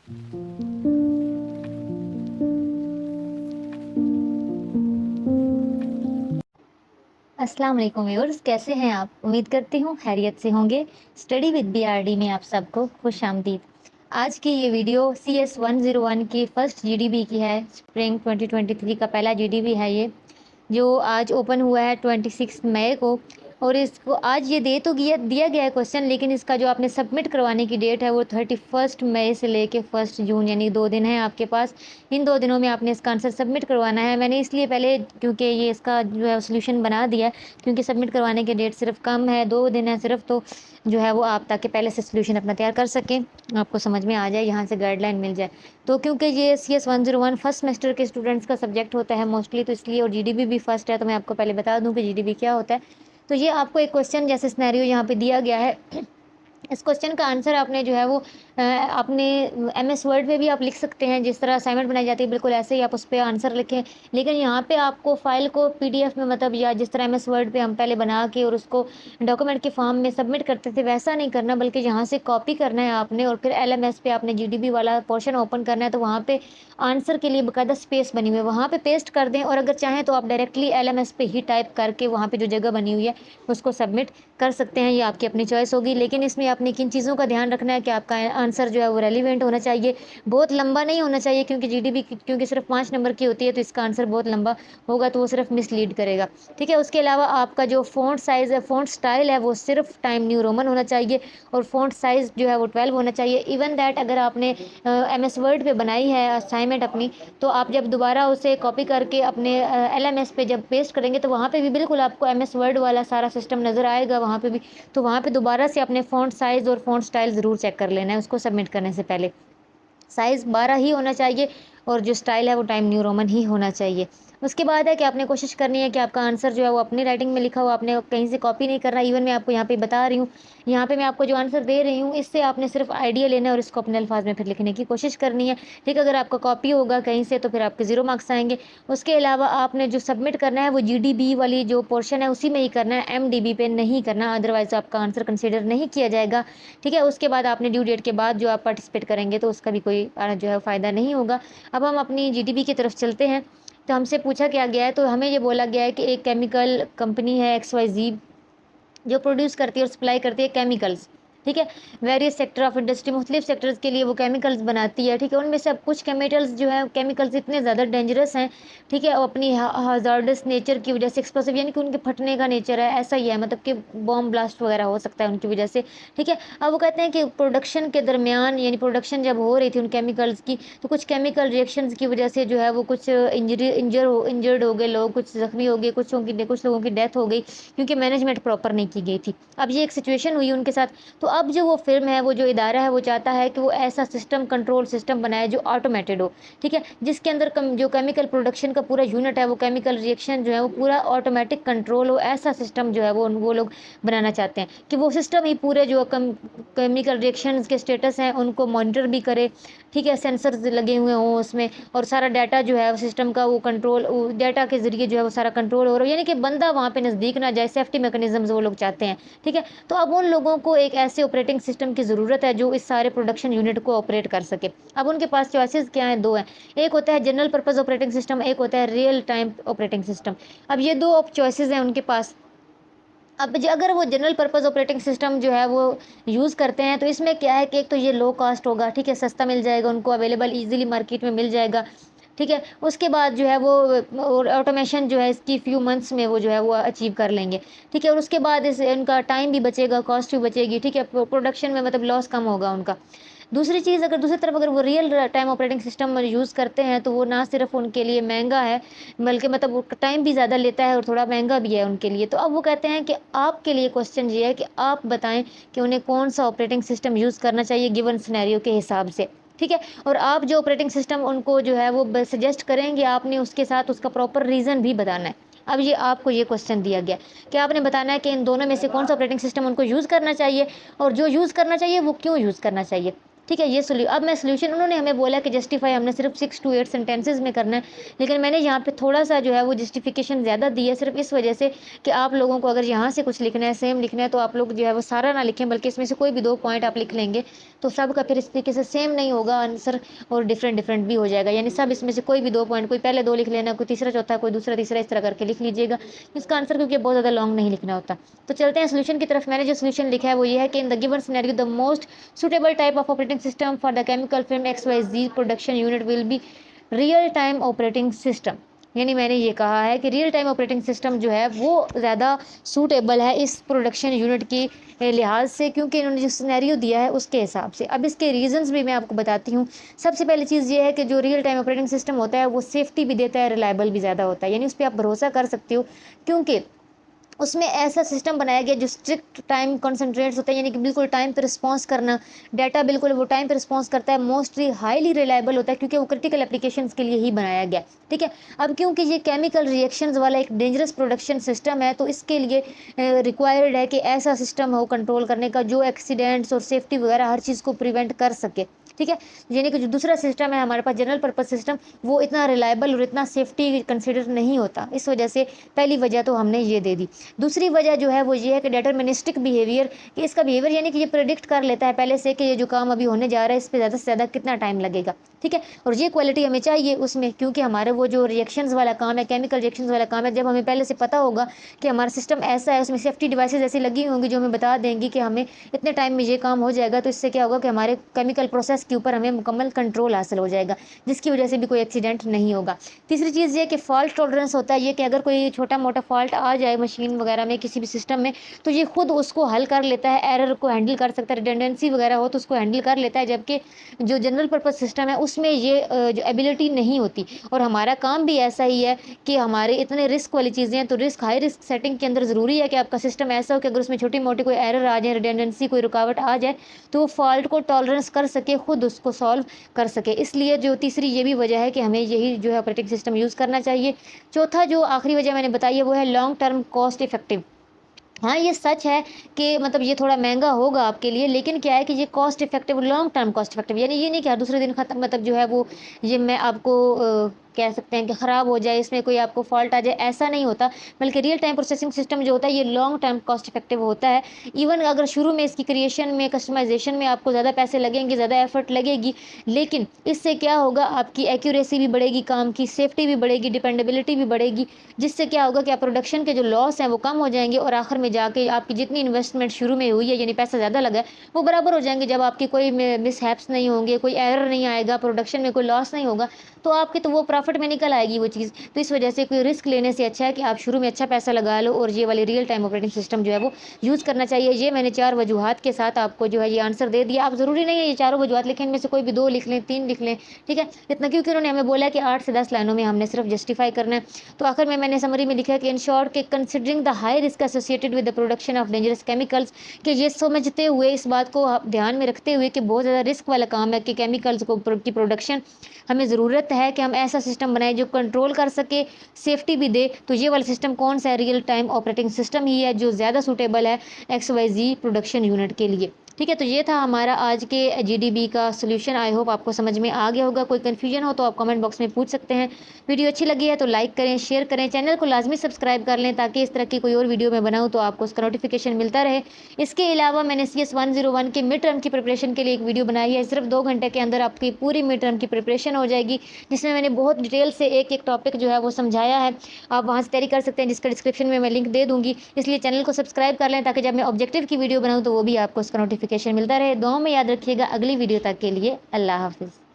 अस्सलाम वालेकुम व्यूअर्स, कैसे हैं आप? उम्मीद करती हूँ खैरियत से होंगे। स्टडी विद बीआरडी में आप सबको खुशामदीद। आज की ये वीडियो CS 101 की फर्स्ट जीडीबी की है। स्प्रिंग 2023 का पहला जीडीबी है ये, जो आज ओपन हुआ है 26 मई को। और इसको आज ये दे तो दिया गया है क्वेश्चन, लेकिन इसका जो आपने सबमिट करवाने की डेट है वो 31 मई से लेके 1 जून, यानी 2 दिन है आपके पास। इन 2 दिनों में आपने इसका आंसर सबमिट करवाना है। मैंने इसलिए पहले, क्योंकि ये इसका जो है सोल्यूशन बना दिया है, क्योंकि सबमिट करवाने की डेट सिर्फ कम है, 2 दिन है सिर्फ, तो जो है वो आप ताकि पहले से सोल्यूशन अपना तैयार कर सकें, आपको समझ में आ जाए, यहाँ से गाइडलाइन मिल जाए। तो क्योंकि ये CS 101 फर्स्ट सेमेस्टर के स्टूडेंट्स का सब्जेक्ट होता है मोस्टली, तो इसलिए, और जीडीबी भी फर्स्ट है, तो मैं आपको पहले बता दूं कि जीडीबी क्या होता है। तो ये आपको एक क्वेश्चन जैसे सिनेरियो यहाँ पे दिया गया है। इस क्वेश्चन का आंसर आपने जो है वो अपने MS वर्ड पे भी आप लिख सकते हैं। जिस तरह असाइनमेंट बनाई जाती है बिल्कुल ऐसे ही आप उस पर आंसर लिखें। लेकिन यहाँ पे आपको फाइल को PDF में, मतलब या जिस तरह MS वर्ड पे हम पहले बना के और उसको डॉक्यूमेंट के फॉर्म में सबमिट करते थे, वैसा नहीं करना, बल्कि यहाँ से कॉपी करना है आपने, और फिर LMS पे आपने GDB वाला पोर्शन ओपन करना है। तो वहाँ पे आंसर के लिए बाकायदा स्पेस बनी हुई है, वहाँ पे पेस्ट कर दें, और अगर चाहें तो आप डायरेक्टली LMS पे ही टाइप करके वहाँ पे जो जगह बनी हुई है उसको सबमिट कर सकते हैं। ये आपकी अपनी चॉइस होगी। लेकिन इसमें आपने किन चीज़ों का ध्यान रखना है कि आपका आंसर जो है वो रेलिवेंट होना चाहिए, बहुत लंबा नहीं होना चाहिए, क्योंकि जीडीबी क्योंकि सिर्फ 5 नंबर की होती है, तो इसका आंसर बहुत लंबा होगा तो वो सिर्फ मिसलीड करेगा। ठीक है, उसके अलावा आपका जो फ़ॉन्ट साइज़ है, फ़ॉन्ट स्टाइल है, वो सिर्फ टाइम न्यू रोमन होना चाहिए, और फ़ॉन्ट साइज़ जो है वो 12 होना चाहिए। इवन दैट अगर आपने MS वर्ड पे बनाई है असाइनमेंट अपनी, तो आप जब दोबारा उसे कॉपी करके अपने LMS पे जब पेस्ट करेंगे, तो वहाँ पे भी बिल्कुल आपको MS वर्ड वाला सारा सिस्टम नज़र आएगा वहाँ पे भी। तो वहाँ पे दोबारा से अपने फ़ॉन्ट साइज़ और फ़ॉन्ट स्टाइल ज़रूर चेक कर लेना है उसको सबमिट करने से पहले। साइज़ 12 ही होना चाहिए, और जो स्टाइल है वो टाइम न्यू रोमन ही होना चाहिए। उसके बाद है कि आपने कोशिश करनी है कि आपका आंसर जो है वो अपनी राइटिंग में लिखा हो, आपने कहीं से कॉपी नहीं करना। इवन मैं आपको यहाँ पे बता रही हूँ, यहाँ पे मैं आपको जो आंसर दे रही हूँ, इससे आपने सिर्फ आइडिया लेना है और इसको अपने अल्फाज में फिर लिखने की कोशिश करनी है। ठीक है, अगर आपका कॉपी होगा कहीं से तो फिर आपके 0 मार्क्स आएंगे। उसके अलावा आपने जो सबमिट करना है वो GDB वाली जो पोर्शन है उसी में ही करना है, MDB पे नहीं करना, अदरवाइज आपका आंसर कंसिडर नहीं किया जाएगा। ठीक है, उसके बाद आपने ड्यू डेट के बाद जो आप पार्टिसिपेट करेंगे तो उसका भी कोई जो है फ़ायदा नहीं होगा। अब हम अपनी GDB की तरफ चलते हैं। तो हमसे पूछा क्या गया है, तो हमें ये बोला गया है कि एक केमिकल कंपनी है XYZ, जो प्रोड्यूस करती है और सप्लाई करती है केमिकल्स। ठीक है, वेरियस सेक्टर ऑफ इंडस्ट्री, मुख्तलिफ सेक्टर्स के लिए वो केमिकल्स बनाती है। ठीक है, उनमें से अब कुछ केमिकल्स जो है केमिकल्स इतने ज़्यादा डेंजरस हैं, ठीक है, और अपनी हजार्डस नेचर की वजह से, एक्सप्लोसिव यानी कि उनके फटने का नेचर है ऐसा ही है, मतलब कि बॉम्ब ब्लास्ट वगैरह हो सकता है उनकी वजह से। ठीक है, अब वो कहते हैं कि प्रोडक्शन के दरमियान, यानी प्रोडक्शन जब हो रही थी उन केमिकल्स की, तो कुछ केमिकल रिएक्शंस की वजह से जो है वो कुछ इंजर्ड हो गए लोग, कुछ ज़ख्मी हो गए, कुछ लोगों की डेथ हो गई, क्योंकि मैनेजमेंट प्रॉपर नहीं की गई थी। अब ये एक सिचुएशन हुई उनके साथ। तो अब जो वो फ़िल्म है, वो जो इदारा है, वो चाहता है कि वो ऐसा सिस्टम, कंट्रोल सिस्टम बनाए जो ऑटोमेटेड हो। ठीक है, जिसके अंदर जो केमिकल प्रोडक्शन का पूरा यूनिट है, वो केमिकल रिएक्शन जो है वो पूरा ऑटोमेटिक कंट्रोल हो, ऐसा सिस्टम जो है वो लोग बनाना चाहते हैं कि वो सिस्टम ही पूरे जो केमिकल रिएक्शंस के स्टेटस हैं उनको मॉनिटर भी करे। ठीक है, सेंसर्स लगे हुए हों उसमें, और सारा डाटा जो है सिस्टम का वो कंट्रोल, डाटा के ज़रिए जो है वो सारा कंट्रोल हो रहा है, यानी कि बंदा वहाँ पे नज़दीक ना जाए, सेफ्टी मैकेनिज़म्स वो लोग चाहते हैं। ठीक है, तो अब उन लोगों को एक ऐसे ऑपरेटिंग सिस्टम की ज़रूरत है जो इस सारे प्रोडक्शन यूनिट को ऑपरेट कर सके। अब उनके पास चॉइसेस क्या हैं? 2 हैं। एक होता है जनरल पर्पज़ ऑपरेटिंग सिस्टम, एक होता है रियल टाइम ऑपरेटिंग सिस्टम। अब ये 2 चॉइसेस हैं उनके पास। अब अगर वो जनरल पर्पज़ ऑपरेटिंग सिस्टम जो है वो यूज़ करते हैं, तो इसमें क्या है कि एक तो ये लो कॉस्ट होगा, ठीक है, सस्ता मिल जाएगा उनको, अवेलेबल ईजिली मार्केट में मिल जाएगा। ठीक है, उसके बाद जो है वो और ऑटोमेशन जो है इसकी फ्यू मंथ्स में वो जो है वो अचीव कर लेंगे। ठीक है, और उसके बाद इस इनका टाइम भी बचेगा, कॉस्ट भी बचेगी। ठीक है, प्रोडक्शन में मतलब लॉस कम होगा उनका। दूसरी चीज़, अगर दूसरी तरफ अगर वो real time operating system use करते हैं, तो वो ना सिर्फ उनके लिए महंगा है, बल्कि मतलब वो टाइम भी ज़्यादा लेता है और थोड़ा महंगा भी है उनके लिए। तो अब वो कहते हैं कि आपके लिए क्वेश्चन ये है कि आप बताएं कि उन्हें कौन सा ऑपरेटिंग सिस्टम यूज़ करना चाहिए गिवन सिनेरियो के हिसाब से। ठीक है, और आप जो ऑपरेटिंग सिस्टम उनको जो है वो सजेस्ट करेंगे, आपने उसके साथ उसका प्रॉपर रीज़न भी बताना है। अब ये आपको ये क्वेश्चन दिया गया कि आपने बताना है कि इन दोनों में से कौन सा ऑपरेटिंग सिस्टम उनको यूज़ करना चाहिए, और जो यूज़ करना चाहिए वो क्यों यूज़ करना चाहिए। ठीक है, ये अब मैं सोल्यूशन, उन्होंने हमें बोला कि जस्टिफाई हमने सिर्फ 6 to 8 सेंटेंसेस में करना है, लेकिन मैंने यहाँ पे थोड़ा-सा जो है वो जस्टिफिकेशन ज़्यादा दी है, सिर्फ इस वजह से कि आप लोगों को अगर यहाँ से कुछ लिखना है, सेम लिखना है, तो आप लोग जो है वो सारा ना लिखें, बल्कि इसमें से कोई भी 2 पॉइंट आप लिख लेंगे, तो सबका फिर इस तरीके से सेम नहीं होगा आंसर, और डिफरेंट भी हो जाएगा। यानी सब इसमें से कोई भी 2 पॉइंट, कोई पहले 2 लिख लेना, कोई तीसरा चौथा, कोई दूसरा तीसरा, इस तरह करके लिख लीजिएगा इसका आंसर, क्योंकि बहुत ज़्यादा लॉन्ग नहीं लिखना होता। तो चलते हैं सोल्यूशन की तरफ। मैंने जो सोल्यूशन लिखा है वो ये है कि in the given scenario the most suitable type of operating system for the chemical film XYZ production unit will be real time operating system। यानी मैंने ये कहा है कि रियल टाइम ऑपरेटिंग सिस्टम जो है वो ज़्यादा सूटेबल है इस प्रोडक्शन यूनिट की लिहाज से, क्योंकि इन्होंने जो सिनेरियो दिया है उसके हिसाब से। अब इसके रीजंस भी मैं आपको बताती हूँ। सबसे पहली चीज़ ये है कि जो रियल टाइम ऑपरेटिंग सिस्टम होता है वो सेफ्टी भी देता है, रिलायबल भी ज़्यादा होता है, यानी उस पर आप भरोसा कर सकते हो, क्योंकि उसमें ऐसा सिस्टम बनाया गया जो स्ट्रिक्ट टाइम कंसंट्रेट्स होता है, यानी कि बिल्कुल टाइम पे रिस्पांस करना, डाटा बिल्कुल वो टाइम पे रिस्पांस करता है, मोस्टली हाईली रिलायबल होता है, क्योंकि वो क्रिटिकल एप्लीकेशंस के लिए ही बनाया गया। ठीक है, अब क्योंकि ये केमिकल रिएक्शंस वाला एक डेंजरस प्रोडक्शन सिस्टम है, तो इसके लिए रिक्वायर्ड है कि ऐसा सिस्टम हो कंट्रोल करने का जो एक्सीडेंट्स और सेफ्टी वगैरह हर चीज़ को प्रिवेंट कर सके। ठीक है, यानी कि जो दूसरा सिस्टम है हमारे पास जनरल पर्पज सिस्टम, वो इतना रिलायबल और इतना सेफ्टी कंसिडर नहीं होता। इस वजह से पहली वजह तो हमने ये दे दी। दूसरी वजह जो है वो ये है कि डिटर्मिनिस्टिक बिहेवियर, कि इसका बिहेवियर यानी कि ये प्रेडिक्ट कर लेता है पहले से कि ये जो काम अभी होने जा रहा है इस पर ज़्यादा से ज़्यादा कितना टाइम लगेगा। ठीक है, और ये क्वालिटी हमें चाहिए उसमें, क्योंकि हमारे वो जो रिएक्शंस वाला काम है, केमिकल रिएक्शंस वाला काम है, जब हमें पहले से पता होगा कि हमारा सिस्टम ऐसा है, उसमें सेफ्टी डिवाइसेज ऐसी लगी होंगी जो हमें बता देंगी कि हमें इतने टाइम में ये काम हो जाएगा, तो इससे क्या होगा कि हमारे केमिकल प्रोसेस के ऊपर हमें मुकम्मल कंट्रोल हासिल हो जाएगा, जिसकी वजह से भी कोई एक्सीडेंट नहीं होगा। तीसरी चीज़ ये कि फॉल्ट टॉलरेंस होता है, ये कि अगर कोई छोटा मोटा फॉल्ट आ जाए मशीन वगैरह में, किसी भी सिस्टम में, तो ये खुद उसको हल कर लेता है, एरर को हैंडल कर सकता है, रिडंडेंसी वगैरह हो तो उसको हैंडल कर लेता है, जबकि जो जनरल पर्पज सिस्टम है उसमें ये जो एबिलिटी नहीं होती। और हमारा काम भी ऐसा ही है कि हमारे इतने रिस्क वाली चीज़ें हैं, तो रिस्क हाई रिस्क सेटिंग के अंदर ज़रूरी है कि आपका सिस्टम ऐसा हो कि अगर उसमें छोटी मोटी कोई एरर आ जाए, रिडंडेंसी कोई रुकावट आ जाए, तो वो फॉल्ट को टॉलरेंस कर सके, खुद उसको सॉल्व कर सके। इसलिए जो तीसरी ये भी वजह है कि हमें यही जो है ऑपरेटिंग सिस्टम यूज़ करना चाहिए। चौथा जो आखिरी वजह मैंने बताई है वो है लॉन्ग टर्म कॉस्ट इफेक्टिव। हाँ, ये सच है कि मतलब ये थोड़ा महंगा होगा आपके लिए, लेकिन क्या है कि ये cost effective, long term cost effective, यानी ये नहीं कि हर दूसरे दिन खत्म, मतलब जो है वो ये मैं आपको कह सकते हैं कि ख़राब हो जाए, इसमें कोई आपको फॉल्ट आ जाए, ऐसा नहीं होता। बल्कि रियल टाइम प्रोसेसिंग सिस्टम जो होता है ये लॉन्ग टर्म कॉस्ट इफेक्टिव होता है। इवन अगर शुरू में इसकी क्रिएशन में, कस्टमाइजेशन में आपको ज़्यादा पैसे लगेंगे, ज़्यादा एफर्ट लगेगी, लेकिन इससे क्या होगा, आपकी एक्यूरेसी भी बढ़ेगी, काम की सेफ्टी भी बढ़ेगी, डिपेंडेबिलिटी भी बढ़ेगी, जिससे क्या होगा कि आप प्रोडक्शन के जो लॉस हैं वो कम हो जाएंगे, और आखिर में जाके आपकी जितनी इन्वेस्टमेंट शुरू में हुई है, यानी पैसा ज़्यादा लगा है, वो बराबर हो जाएंगे। जब आपकी कोई मिसहैप्स नहीं होंगे, कोई एरर नहीं आएगा, प्रोडक्शन में कोई लॉस नहीं होगा, तो आपकी तो वो प्रॉफिट में निकल आएगी वो चीज़। तो इस वजह से कोई रिस्क लेने से अच्छा है कि आप शुरू में अच्छा पैसा लगा लो और ये वाली रियल टाइम ऑपरेटिंग सिस्टम जो है वो यूज़ करना चाहिए। ये मैंने 4 वजूहात के साथ आपको जो है ये आंसर दे दिया। आप ज़रूरी नहीं है ये चारों वजूहात लिखें, इनमें से कोई भी 2 लिख लें, 3 लिख लें, ठीक है, इतना, क्योंकि उन्होंने हमें बोला है कि 8 से 10 लाइनों में हमने सिर्फ जस्टिफाई करना है। तो आखिर में मैंने समरी में लिखा है कि इन शॉर्ट के considering the high risk associated with the production of dangerous chemicals, कि ये समझते हुए, इस बात को ध्यान में रखते हुए कि बहुत ज़्यादा रिस्क वाला काम है कि केमिकल्स की प्रोडक्शन, हमें ज़रूरत है कि हम ऐसा सिस्टम बनाए जो कंट्रोल कर सके, सेफ्टी भी दे। तो ये वाला सिस्टम कौन सा है, रियल टाइम ऑपरेटिंग सिस्टम ही है, जो ज़्यादा सूटेबल है XYZ प्रोडक्शन यूनिट के लिए। ठीक है, तो ये था हमारा आज के GDB का सोल्यूशन। आई होप आपको समझ में आ गया होगा। कोई कन्फ्यूजन हो तो आप कमेंट बॉक्स में पूछ सकते हैं। वीडियो अच्छी लगी है तो लाइक करें, शेयर करें, चैनल को लाजमी सब्सक्राइब कर लें, ताकि इस तरह की कोई और वीडियो मैं बनाऊँ तो आपको उसका नोटिफिकेशन मिलता रहे। इसके अलावा मैंने CS 101 के मिड टर्म की प्रिपरेशन के लिए एक वीडियो बनाई है। सिर्फ 2 घंटे के अंदर आपकी पूरी मिड टर्म की प्रिपरेशन हो जाएगी, जिसमें मैंने बहुत डिटेल से एक एक टॉपिक जो है वो समझाया है। आप वहाँ से तैयारी कर सकते हैं, जिसका डिस्क्रिप्शन में मैं लिंक दे दूँगी। इसलिए चैनल को सब्सक्राइब कर लें, ताकि जब मैं ऑब्जेक्टिव की वीडियो बनाऊँ तो वो भी आपको उसका नोटिफिकेशन मिलता रहे। दुआओं में याद रखिएगा। अगली वीडियो तक के लिए अल्लाह हाफिज़।